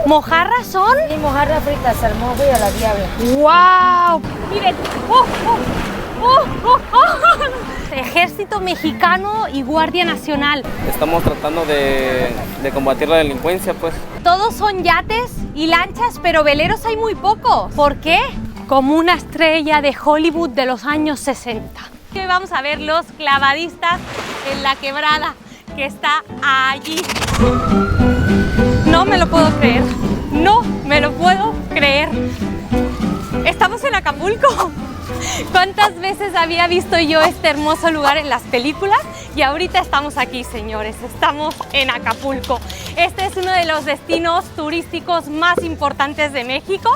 ¿Mojarras son? Y mojarra frita, salmón y a la diabla. ¡Wow! Miren. Ejército Mexicano y Guardia Nacional. Estamos tratando de combatir la delincuencia, pues. Todos son yates y lanchas, pero veleros hay muy pocos. ¿Por qué? Como una estrella de Hollywood de los años 60. Hoy vamos a ver los clavadistas en la quebrada que está allí. No me lo puedo creer. No me lo puedo creer. Estamos en Acapulco. ¿Cuántas veces había visto yo este hermoso lugar en las películas? Y ahorita estamos aquí, señores, estamos en Acapulco. Este es uno de los destinos turísticos más importantes de México.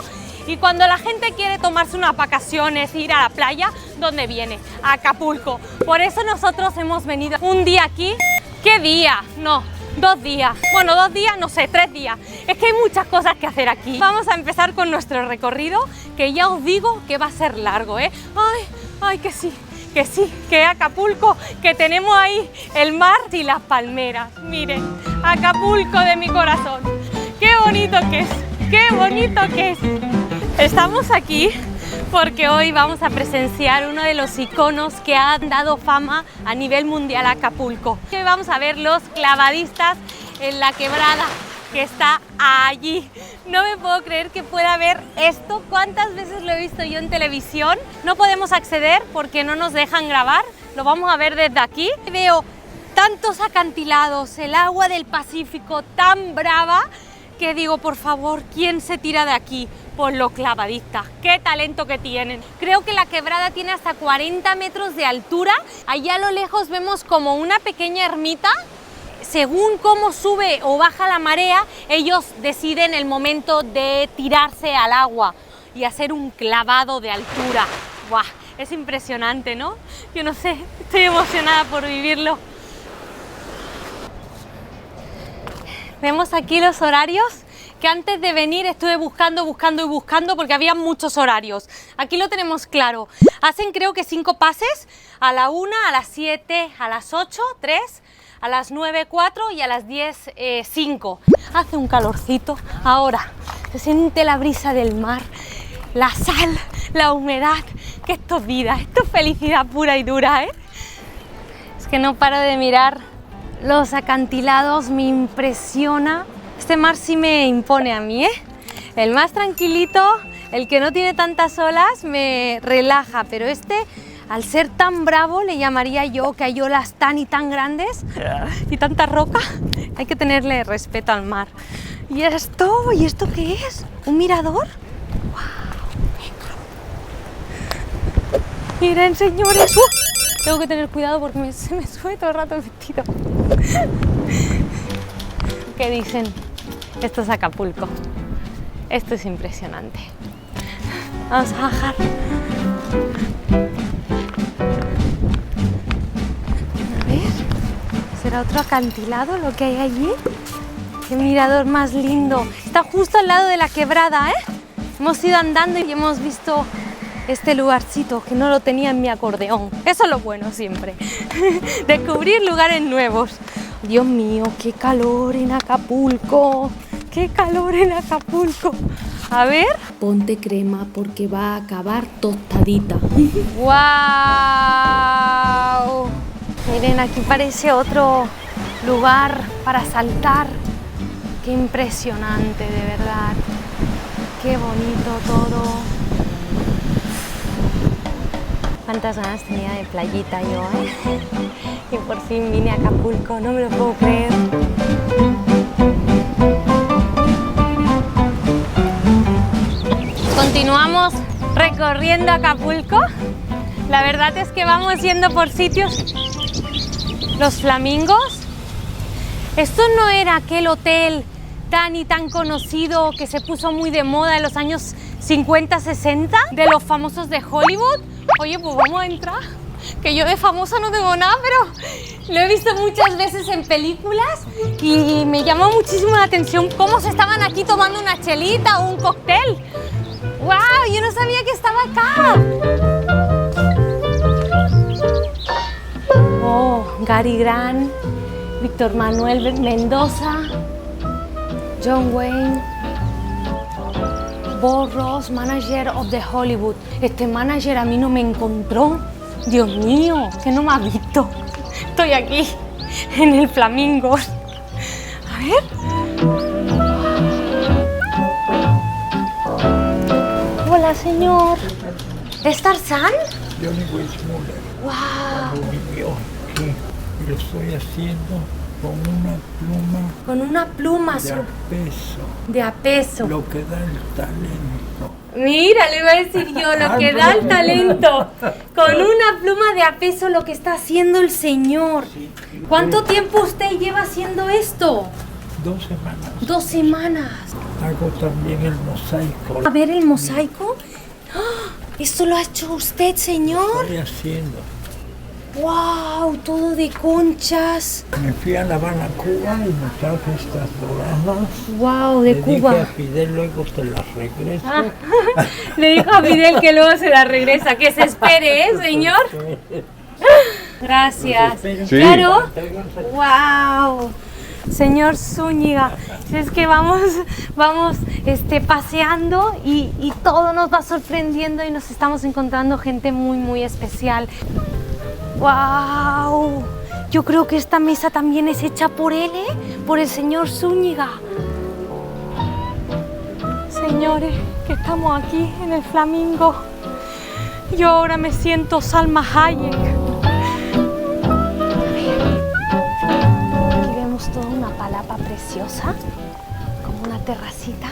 Y cuando la gente quiere tomarse unas vacaciones, ir a la playa, ¿dónde viene? A Acapulco. Por eso nosotros hemos venido un día aquí. ¿Qué día? No, 2 días. Bueno, 2 días, no sé, 3 días. Es que hay muchas cosas que hacer aquí. Vamos a empezar con nuestro recorrido, que ya os digo que va a ser largo, ¿eh? Ay, que sí, que Acapulco, que tenemos ahí el mar y las palmeras. Miren, Acapulco de mi corazón. Qué bonito que es, qué bonito que es. Estamos aquí porque hoy vamos a presenciar uno de los iconos que han dado fama a nivel mundial a Acapulco. Hoy vamos a ver los clavadistas en la quebrada que está allí. No me puedo creer que pueda ver esto. ¿Cuántas veces lo he visto yo en televisión? No podemos acceder porque no nos dejan grabar. Lo vamos a ver desde aquí. Veo tantos acantilados, el agua del Pacífico tan brava que digo, por favor, ¿quién se tira de aquí? Por los clavadistas. ¡Qué talento que tienen! Creo que la quebrada tiene hasta 40 metros de altura. Allá a lo lejos vemos como una pequeña ermita. Según cómo sube o baja la marea, ellos deciden el momento de tirarse al agua y hacer un clavado de altura. ¡Buah! Es impresionante, ¿no? Yo no sé, estoy emocionada por vivirlo. Vemos aquí los horarios que antes de venir estuve buscando porque había muchos horarios. Aquí lo tenemos claro. Hacen creo que 5 pases, a la 1, a las 7, a las 8, 3, a las 9, 4 y a las 10, 5. Hace un calorcito. Ahora se siente la brisa del mar, la sal, la humedad. Que esto es vida, esto es felicidad pura y dura, ¿eh? Es que no paro de mirar los acantilados, me impresiona. Este mar sí me impone a mí, ¿eh? El más tranquilito, el que no tiene tantas olas, me relaja, pero este, al ser tan bravo, le llamaría yo, que hay olas tan y tan grandes y tanta roca, hay que tenerle respeto al mar. ¿Y esto qué es? ¿Un mirador? ¡Wow! Miren, señores, tengo que tener cuidado porque se me sube todo el rato el vestido. ¿Qué dicen? Esto es Acapulco. Esto es impresionante. Vamos a bajar. A ver, ¿será otro acantilado lo que hay allí? ¡Qué mirador más lindo! Está justo al lado de la quebrada, ¿eh? Hemos ido andando y hemos visto este lugarcito que no lo tenía en mi acordeón. Eso es lo bueno siempre. Descubrir lugares nuevos. Dios mío, qué calor en Acapulco. ¡Qué calor en Acapulco! A ver. Ponte crema porque va a acabar tostadita. ¡Wow! Miren, aquí parece otro lugar para saltar. ¡Qué impresionante, de verdad! ¡Qué bonito todo! Cuántas ganas tenía de playita yo, ¿eh? Y por fin vine a Acapulco, no me lo puedo creer. Continuamos recorriendo Acapulco. La verdad es que vamos yendo por sitios. Los Flamingos. Esto no era aquel hotel tan y tan conocido que se puso muy de moda en los años 50, 60, de los famosos de Hollywood. Oye, pues vamos a entrar, que yo de famosa no tengo nada, pero lo he visto muchas veces en películas y me llamó muchísimo la atención cómo se estaban aquí tomando una chelita o un cóctel. ¡Wow! Yo no sabía que estaba acá. Oh, Cary Grant, Víctor Manuel Mendoza, John Wayne. Bob Ross, manager of the Hollywood. Este manager a mí no me encontró. Dios mío, que no me ha visto. Estoy aquí, en el Flamingo. A ver. Hola, señor. ¿Es Tarzán? Johnny Weissmuller. ¡Wow! Vivió aquí y lo estoy haciendo con una pluma Con una pluma de a peso, de a peso. lo que da el talento. Mira, le iba a decir yo, lo que da el talento. Con una pluma de a peso lo que está haciendo el señor. ¿Cuánto tiempo usted lleva haciendo esto? 2 semanas. 2 semanas. Hago también el mosaico. A ver el mosaico. ¡Ah! ¿Esto lo ha hecho usted, señor? Estoy haciendo. ¡Wow! Todo de conchas. Me fui a La Habana, Cuba y me traje estas doradas. ¡Wow! De Le Cuba. dije a Fidel, luego te las regreso. Ah, le dijo a Fidel que luego se la regresa. Que se espere, ¿eh, señor? Gracias. Sí. Claro. ¡Wow! Señor Zúñiga, es que vamos paseando y todo nos va sorprendiendo y nos estamos encontrando gente muy, muy especial. ¡Wow! Yo creo que esta mesa también es hecha por él, ¿eh? Por el señor Zúñiga. Señores, que estamos aquí en el Flamingo. Yo ahora me siento Salma Hayek. Aquí vemos toda una palapa preciosa, como una terracita.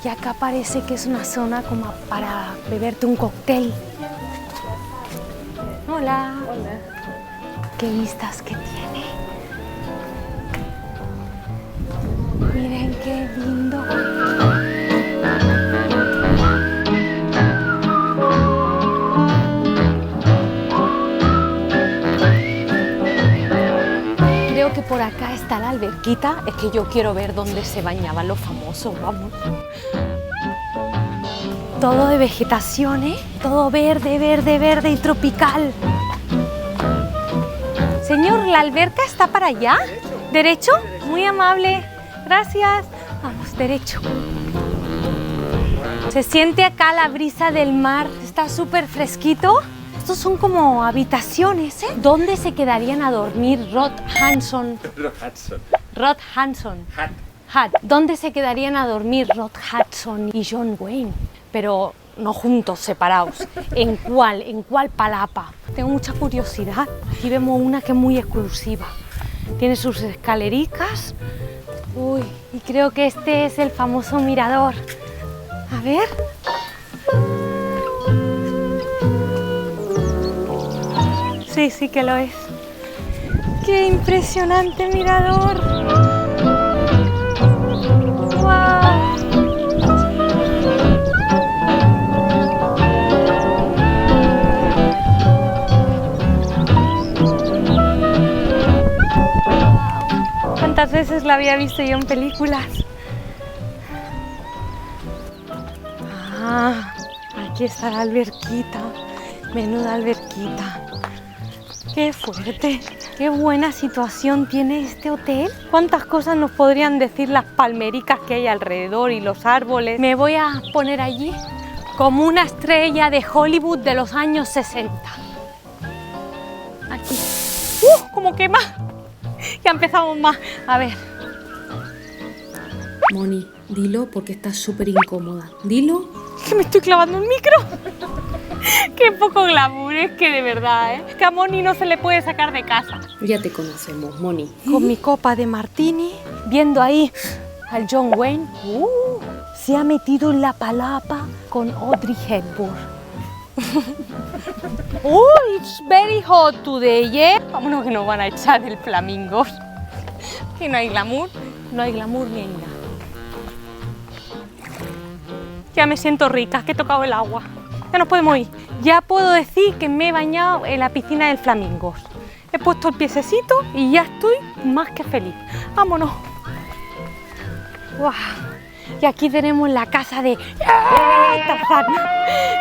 Y acá parece que es una zona como para beberte un cóctel. Hola. Hola. Qué vistas que tiene. Miren qué lindo. Creo que por acá está la alberquita. Es que yo quiero ver dónde se bañaban los famosos, vamos. Todo de vegetación, ¿eh? Todo verde, verde, verde y tropical. Señor, ¿la alberca está para allá? ¿Derecho? Muy amable. Gracias. Vamos, derecho. Se siente acá la brisa del mar. Está súper fresquito. Estos son como habitaciones, ¿eh? ¿Dónde se quedarían a dormir Rod Hudson? Rod Hudson. ¿Dónde se quedarían a dormir Rod Hudson y John Wayne? Pero no juntos, separados. ¿En cuál? ¿En cuál palapa? Tengo mucha curiosidad. Aquí vemos una que es muy exclusiva. Tiene sus escalericas. Uy, y creo que este es el famoso mirador. A ver. Sí, sí que lo es. ¡Qué impresionante mirador! ¡Wow! ¿Cuántas veces la había visto yo en películas? Ah, aquí está la alberquita. Menuda alberquita. ¡Qué fuerte! ¡Qué buena situación tiene este hotel! ¿Cuántas cosas nos podrían decir las palmericas que hay alrededor y los árboles? Me voy a poner allí como una estrella de Hollywood de los años 60. Aquí. ¡Cómo quema! Ya empezamos más. A ver. Moni, dilo porque estás súper incómoda. Dilo. Que me estoy clavando el micro. Qué poco glamour, es que de verdad, ¿eh? Que a Moni no se le puede sacar de casa. Ya te conocemos, Moni. Con mi copa de martini, viendo ahí al John Wayne. Se ha metido en la palapa con Audrey Hepburn. It's very hot today, ¿eh? Vámonos que nos van a echar del Flamingo. Que no hay glamour ni hay nada. Ya me siento rica, que he tocado el agua. Ya nos podemos ir. Ya puedo decir que me he bañado en la piscina del Flamingo. He puesto el piececito y ya estoy más que feliz. Vámonos. ¡Wow! Y aquí tenemos la casa de Tarzán,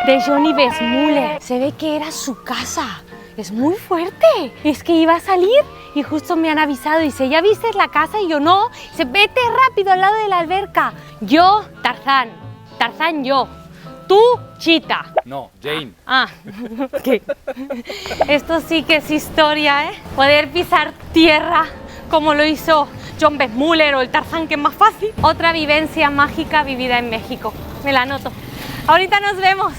de Johnny Weissmuller. Se ve que era su casa. Es muy fuerte. Es que iba a salir y justo me han avisado. Dice, ¿ya viste la casa? Y yo, no. Dice, vete rápido al lado de la alberca. Yo, Tarzán. Tarzán, yo. Tú, Chita. No, Jane. Ah, ok. Esto sí que es historia, ¿eh? Poder pisar tierra como lo hizo John Weissmuller o el Tarzán, que es más fácil. Otra vivencia mágica vivida en México. Me la anoto. Ahorita nos vemos.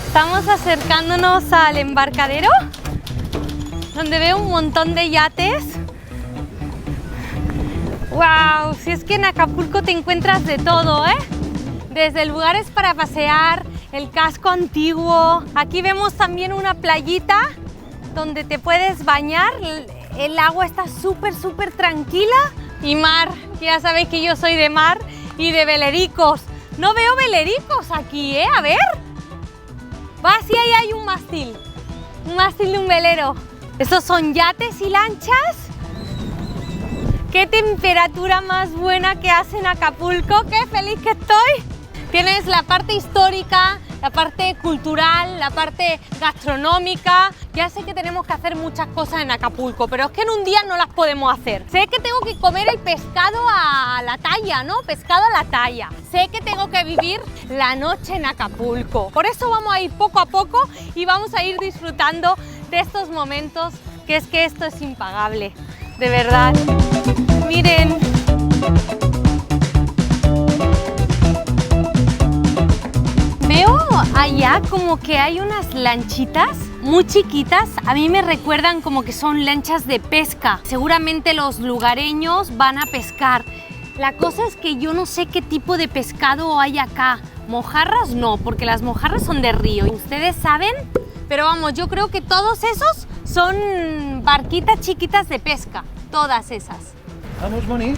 Estamos acercándonos al embarcadero, donde veo un montón de yates. ¡Wow! Si es que en Acapulco te encuentras de todo, ¿eh? Desde lugares para pasear, el casco antiguo. Aquí vemos también una playita donde te puedes bañar. El agua está súper tranquila. Y mar, ya sabéis que yo soy de mar y de velericos. No veo velericos aquí, ¿eh? A ver. Va, sí, ahí hay un mástil de un velero. ¿Estos son yates y lanchas? ¡Qué temperatura más buena que hace en Acapulco! ¡Qué feliz que estoy! Tienes la parte histórica, la parte cultural, la parte gastronómica. Ya sé que tenemos que hacer muchas cosas en Acapulco, pero es que en un día no las podemos hacer. Sé que tengo que comer el pescado a la talla, ¿no? Pescado a la talla. Sé que tengo que vivir la noche en Acapulco. Por eso vamos a ir poco a poco y vamos a ir disfrutando de estos momentos, que es que esto es impagable, de verdad. Miren. Veo allá como que hay unas lanchitas muy chiquitas. A mí me recuerdan como que son lanchas de pesca. Seguramente los lugareños van a pescar. La cosa es que yo no sé qué tipo de pescado hay acá. Mojarras no, porque las mojarras son de río. ¿Ustedes saben? Pero vamos, yo creo que todos esos son barquitas chiquitas de pesca. Todas esas. ¿Vamos, Moni?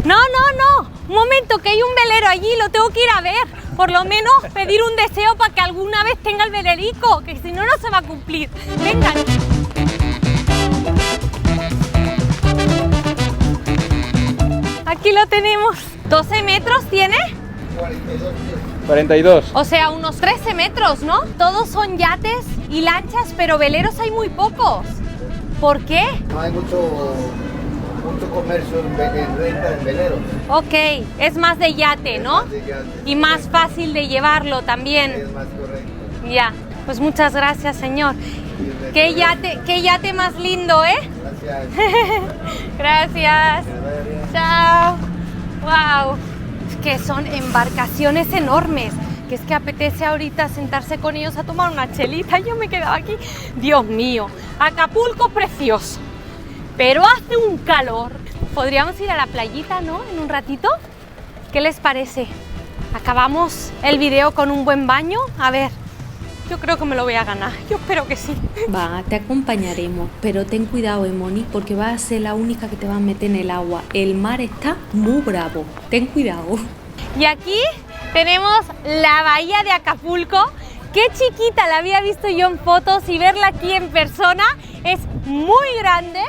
No, un momento, que hay un velero allí, lo tengo que ir a ver. Por lo menos pedir un deseo para que alguna vez tenga el velerico, que si no, no se va a cumplir. Vengan. Aquí lo tenemos. ¿12 metros tiene? 42. O sea, unos 13 metros, ¿no? Todos son yates y lanchas, pero veleros hay muy pocos. ¿Por qué? No hay mucho comercio en renta de veleros. Ok, es más de yate, ¿no? Más de yate. Y más fácil de llevarlo también. Es más correcto. Ya, pues muchas gracias, señor. Qué yate más lindo, ¿eh? Gracias. Gracias. Chao. Wow. Es que son embarcaciones enormes. Que es que apetece ahorita sentarse con ellos a tomar una chelita. Yo me quedaba aquí. Dios mío, Acapulco precioso. Pero hace un calor. Podríamos ir a la playita, ¿no? En un ratito. ¿Qué les parece? ¿Acabamos el video con un buen baño? A ver, yo creo que me lo voy a ganar. Yo espero que sí. Va, te acompañaremos, pero ten cuidado, Moni, porque vas a ser la única que te va a meter en el agua. El mar está muy bravo. Ten cuidado. Y aquí tenemos la bahía de Acapulco. Qué chiquita la había visto yo en fotos y verla aquí en persona es muy grande.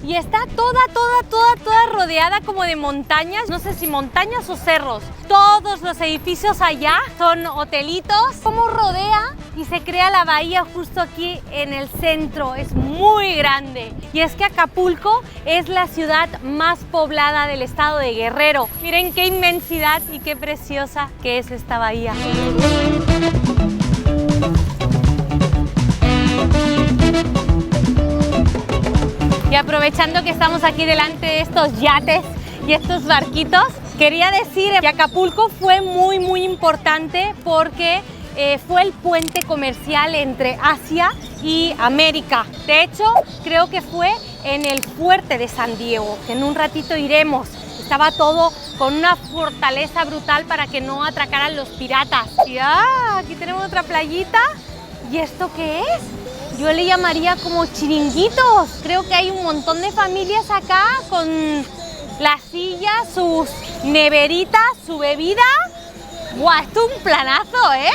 Y está toda rodeada como de montañas, no sé si montañas o cerros. Todos los edificios allá son hotelitos. Como rodea y se crea la bahía justo aquí en el centro, es muy grande. Y es que Acapulco es la ciudad más poblada del estado de Guerrero. Miren qué inmensidad y qué preciosa que es esta bahía. Y aprovechando que estamos aquí delante de estos yates y estos barquitos, quería decir que Acapulco fue muy importante porque fue el puente comercial entre Asia y América. De hecho, creo que fue en el fuerte de San Diego, que en un ratito iremos. Estaba todo con una fortaleza brutal para que no atracaran los piratas. Y aquí tenemos otra playita. ¿Y esto qué es? Yo le llamaría como chiringuitos. Creo que hay un montón de familias acá con las sillas, sus neveritas, su bebida. ¡Guau! Esto es un planazo, ¿eh?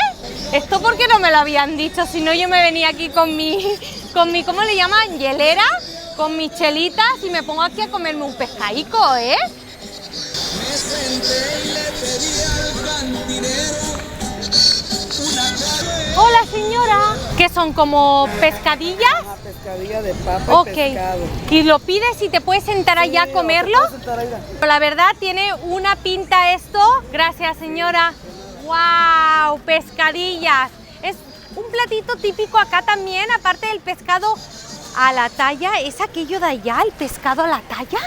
¿Esto por qué no me lo habían dicho? Si no, yo me venía aquí con mi ¿cómo le llaman? Hielera, con mis chelitas y me pongo aquí a comerme un pescadico, ¿eh? ¿Qué son? ¿Como pescadillas? Una pescadilla de papa y pescado. Y lo pides y te puedes sentar allá a comerlo. La verdad tiene una pinta esto. Gracias, señora. ¡Wow! Pescadillas. Es un platito típico acá también, aparte del pescado a la talla. ¿Es aquello de allá, el pescado a la talla?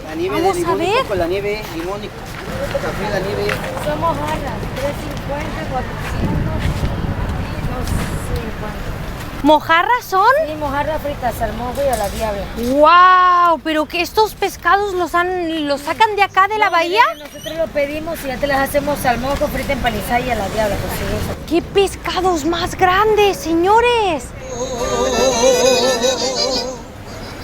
La nieve Vamos de limón a ver. y coco, la nieve limón y café, la nieve. Son mojarras, 350, 400 y 250. ¿Mojarras son? Sí, mojarras fritas, salmón y a la diabla. ¡Wow! Pero que estos pescados los sacan de acá de la bahía. Mira, nosotros lo pedimos y ya te las hacemos salmón con frita empanizada y a la diabla. Pues, sí, eso. ¡Qué pescados más grandes, señores!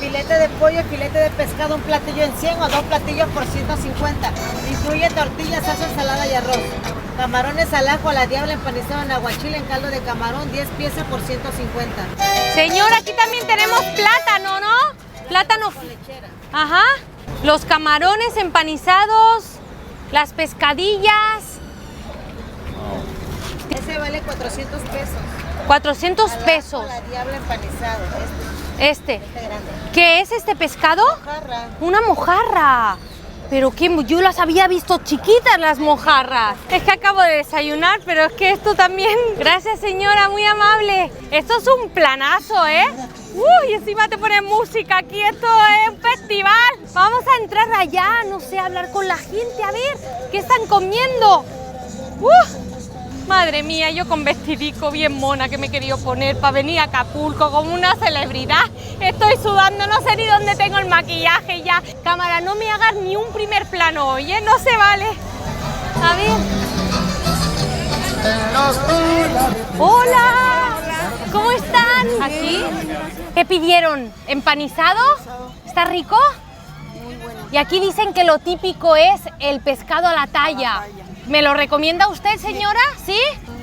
Filete de pollo y filete de pescado, un platillo en 100 o 2 platillos por 150. Incluye tortillas, salsa, ensalada y arroz. Camarones al ajo a la diabla empanizado en aguachile en caldo de camarón, 10 piezas por 150. Señora, aquí también tenemos plátano, ¿no? Plátano. Con lechera. Ajá. Los camarones empanizados, las pescadillas. Ese vale 400 pesos. 400 Al ajo pesos. a la diabla empanizado, Este. grande. ¿Qué es este pescado? Mojarra. Una mojarra. Pero que yo las había visto chiquitas las mojarras. Es que acabo de desayunar, pero es que esto también. Gracias, señora, muy amable. Esto es un planazo, ¿eh? Uy, encima te ponen música aquí, esto es un festival. Vamos a entrar allá, no sé, a hablar con la gente, a ver, ¿qué están comiendo? Madre mía, yo con vestidico bien mona que me he querido poner para venir a Acapulco como una celebridad. Estoy sudando, no sé ni dónde tengo el maquillaje ya. Cámara, no me hagas ni un primer plano hoy, ¿eh? No se vale. A ver. ¡Hola! ¿Cómo están? ¿Aquí? ¿Qué pidieron? ¿Empanizado? ¿Está rico? Muy bueno. Y aquí dicen que lo típico es el pescado a la talla. ¿Me lo recomienda usted, señora? ¿Sí?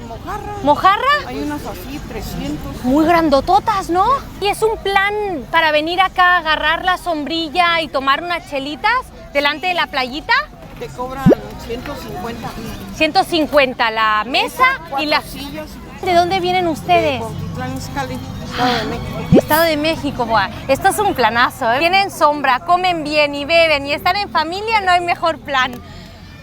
Mojarra. ¿Mojarra? Hay unas así, 300. Muy grandototas, ¿no? Y es un plan para venir acá a agarrar la sombrilla y tomar unas chelitas delante de la playita. Te cobran 150. 150 la mesa y la... sillas. ¿De dónde vienen ustedes? Cuautitlán Izcalli, Estado de México. Estado de México, buah. Esto es un planazo, ¿eh? Tienen sombra, comen bien y beben y están en familia, no hay mejor plan.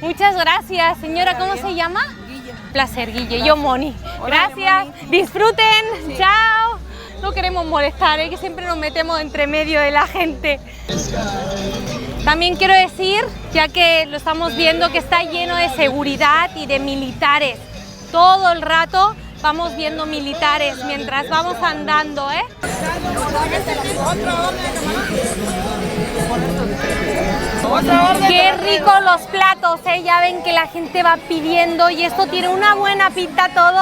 Muchas gracias, señora. ¿Cómo se llama? Guille. Placer, Guille. Yo, Moni. Órale, Gracias. Moni. Disfruten. Sí. Chao. No queremos molestar, que siempre nos metemos entre medio de la gente. También quiero decir, ya que lo estamos viendo, que está lleno de seguridad y de militares. Todo el rato vamos viendo militares mientras vamos andando, ¿eh? Qué rico los platos, ¿eh? Ya ven que la gente va pidiendo y esto tiene una buena pinta todo.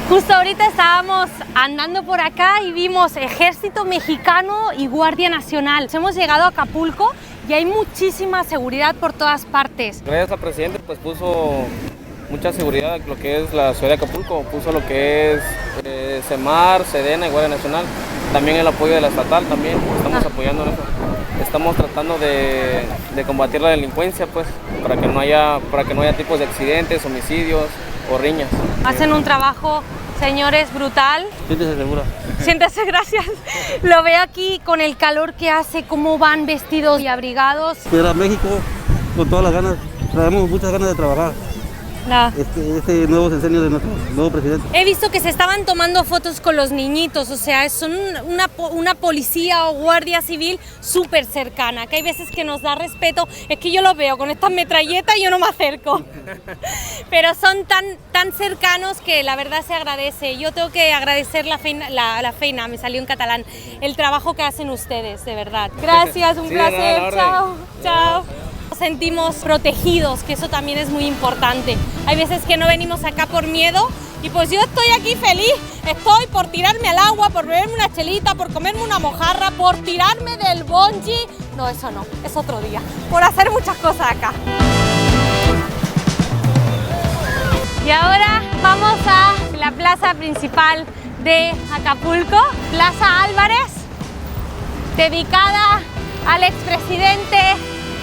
Justo ahorita estábamos andando por acá y vimos Ejército Mexicano y Guardia Nacional. Hemos llegado a Acapulco y hay muchísima seguridad por todas partes. Gracias al presidente, pues puso mucha seguridad en lo que es la ciudad de Acapulco, puso lo que es Semar, Sedena y Guardia Nacional, también el apoyo de la estatal también, estamos apoyando en eso. Estamos tratando de combatir la delincuencia, pues, para que no haya tipos de accidentes, homicidios o riñas. Hacen un trabajo, señores, brutal. Siéntese segura. Siéntese, gracias. Lo veo aquí con el calor que hace, cómo van vestidos y abrigados. Ir a México con todas las ganas, traemos muchas ganas de trabajar. Este nuevo sexenio de nuestro nuevo presidente. He visto que se estaban tomando fotos con los niñitos, o sea, son una policía o guardia civil súper cercana, que hay veces que nos da respeto. Es que yo lo veo con estas metralletas y yo no me acerco. Pero son tan cercanos que la verdad se agradece. Yo tengo que agradecer la feina, me salió en catalán, el trabajo que hacen ustedes, de verdad. Gracias, un placer. No, Chao, chao. Nos sentimos protegidos, que eso también es muy importante. Hay veces que no venimos acá por miedo y pues yo estoy aquí feliz. Estoy por tirarme al agua, por beberme una chelita, por comerme una mojarra, por tirarme del bungee. No, eso no, es otro día. Por hacer muchas cosas acá. Y ahora vamos a la plaza principal de Acapulco, Plaza Álvarez, dedicada al expresidente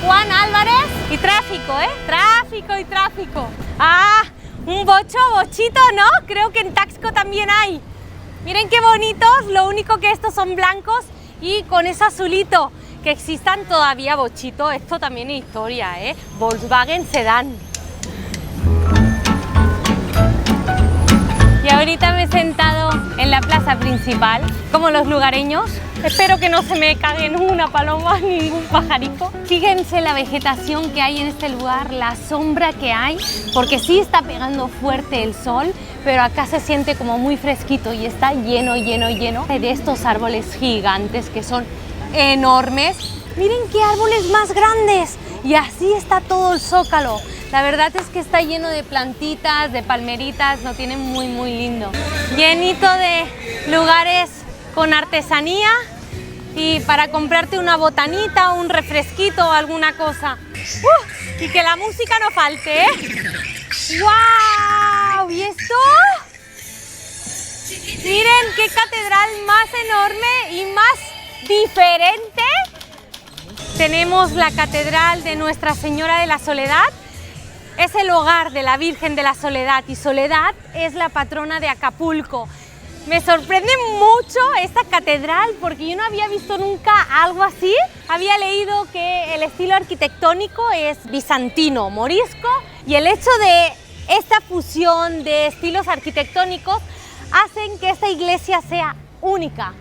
Juan Álvarez. Y tráfico, tráfico y tráfico. ¡Ah! Un bochito, ¿no? Creo que en Taxco también hay. Miren qué bonitos, lo único que estos son blancos y con ese azulito. Que existan todavía bochito, esto también es historia, ¿eh? Volkswagen Sedán. Y ahorita me he sentado en la plaza principal, como los lugareños. Espero que no se me cague ninguna paloma, ningún pajarico. Fíjense la vegetación que hay en este lugar, la sombra que hay, porque sí está pegando fuerte el sol, pero acá se siente como muy fresquito y está lleno de estos árboles gigantes que son enormes. Miren qué árboles más grandes. Y así está todo el Zócalo. La verdad es que está lleno de plantitas, de palmeritas, lo tiene muy lindo. Llenito de lugares con artesanía y para comprarte una botanita, un refresquito o alguna cosa. Y que la música no falte, ¿eh? ¡Wow! ¿Y esto? Miren qué catedral más enorme y más diferente. Tenemos la Catedral de Nuestra Señora de la Soledad. Es el hogar de la Virgen de la Soledad y Soledad es la patrona de Acapulco. Me sorprende mucho esta catedral porque yo no había visto nunca algo así. Había leído que el estilo arquitectónico es bizantino, morisco, y el hecho de esta fusión de estilos arquitectónicos hacen que esta iglesia sea única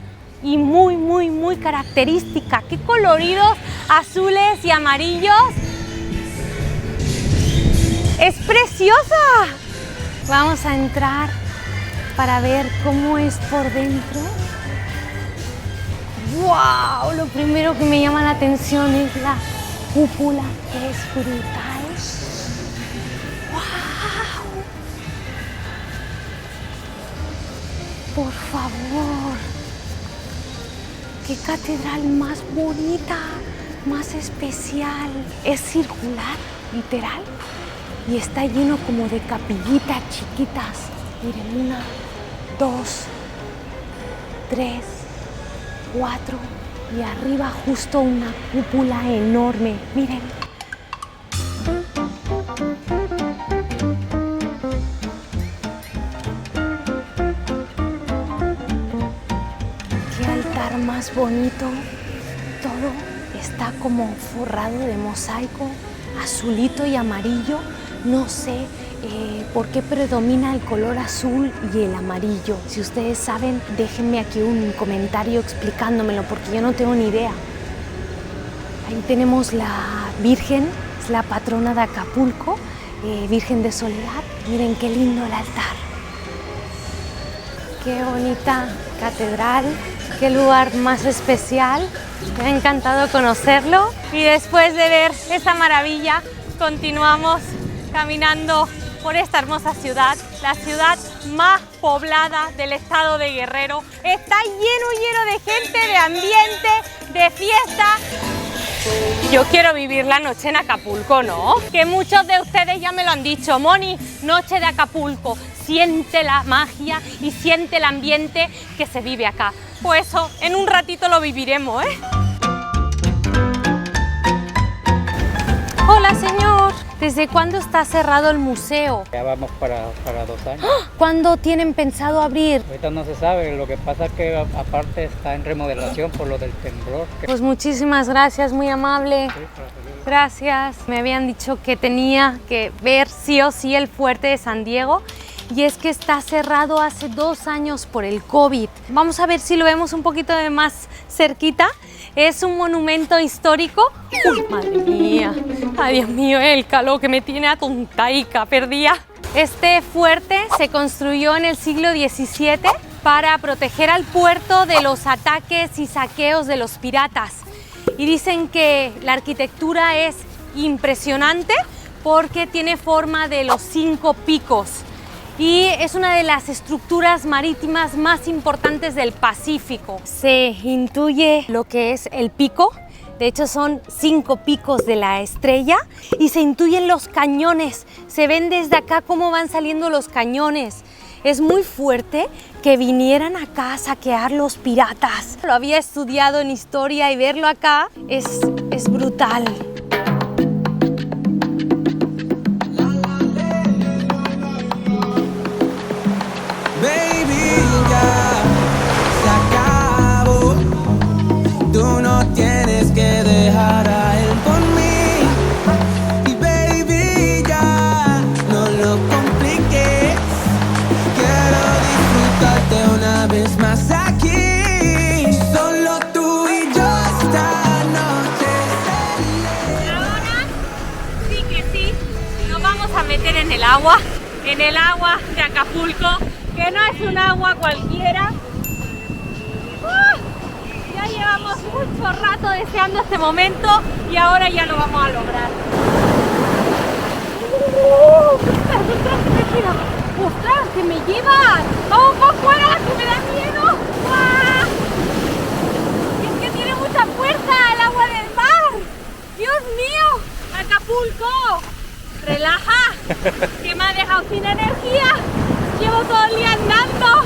y muy característica. Qué coloridos azules y amarillos. ¡Es preciosa! Vamos a entrar para ver cómo es por dentro. ¡Wow! Lo primero que me llama la atención es la cúpula, que es brutal. ¡Wow! Por favor. ¡Qué catedral más bonita! Más especial. Es circular, literal. Y está lleno como de capillitas chiquitas. Miren, 1, 2, 3, 4 y arriba justo una cúpula enorme. Miren. Qué altar más bonito. Todo está como forrado de mosaico, azulito y amarillo. No sé por qué predomina el color azul y el amarillo. Si ustedes saben, déjenme aquí un comentario explicándomelo porque yo no tengo ni idea. Ahí tenemos la Virgen, es la patrona de Acapulco, Virgen de Soledad. Miren qué lindo el altar. Qué bonita catedral, qué lugar más especial. Me ha encantado conocerlo y después de ver esta maravilla continuamos caminando por esta hermosa ciudad, la ciudad más poblada del estado de Guerrero. Está lleno de gente, de ambiente, de fiesta. Yo quiero vivir la noche en Acapulco, ¿no? Que muchos de ustedes ya me lo han dicho. Moni, noche de Acapulco, siente la magia y siente el ambiente que se vive acá. Pues eso, en un ratito lo viviremos, ¿eh? Hola, señor. ¿Desde cuándo está cerrado el museo? Ya vamos para 2 años. ¿Cuándo tienen pensado abrir? Ahorita no se sabe, lo que pasa es que aparte está en remodelación por lo del temblor. Pues muchísimas gracias, muy amable. Gracias. Me habían dicho que tenía que ver sí o sí el fuerte de San Diego y es que está cerrado hace 2 años por el COVID. Vamos a ver si lo vemos un poquito de más cerquita. Es un monumento histórico. ¡Uy, madre mía! ¡Ay, Dios mío! El calor que me tiene atontaica, perdida. Este fuerte se construyó en el siglo XVII para proteger al puerto de los ataques y saqueos de los piratas. Y dicen que la arquitectura es impresionante porque tiene forma de los 5 picos. Y es una de las estructuras marítimas más importantes del Pacífico. Se intuye lo que es el pico, de hecho son 5 picos de la estrella y se intuyen los cañones, se ven desde acá cómo van saliendo los cañones. Es muy fuerte que vinieran acá a saquear los piratas. Lo había estudiado en historia y verlo acá es brutal. en el agua de Acapulco, que no es un agua cualquiera. Ya llevamos mucho rato deseando este momento y ahora ya lo vamos a lograr. ¡Ostras, que me llevan! ¡Vamos para afuera, que me da miedo! ¡Guau! Es que tiene mucha fuerza el agua del mar. ¡Dios mío! ¡Acapulco! ¡Relaja! Que me ha dejado sin energía. Llevo todo el día andando.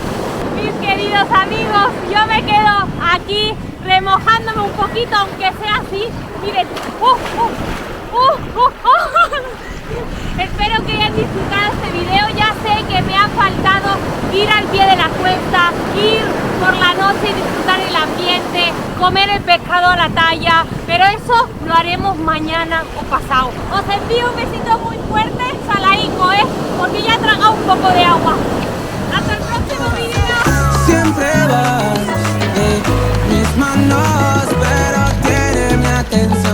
Mis queridos amigos, yo me quedo aquí remojándome un poquito, aunque sea así. Miren. Espero que hayan disfrutado este video. Ya sé que me ha faltado ir al pie de la cuesta, ir por la noche y disfrutar el ambiente, comer el pescado a la talla, pero eso lo haremos mañana o pasado. Os envío un besito muy fuerte, salaico, porque ya he tragado un poco de agua. Hasta el próximo video. Siempre vas de mis manos, pero tiene mi atención.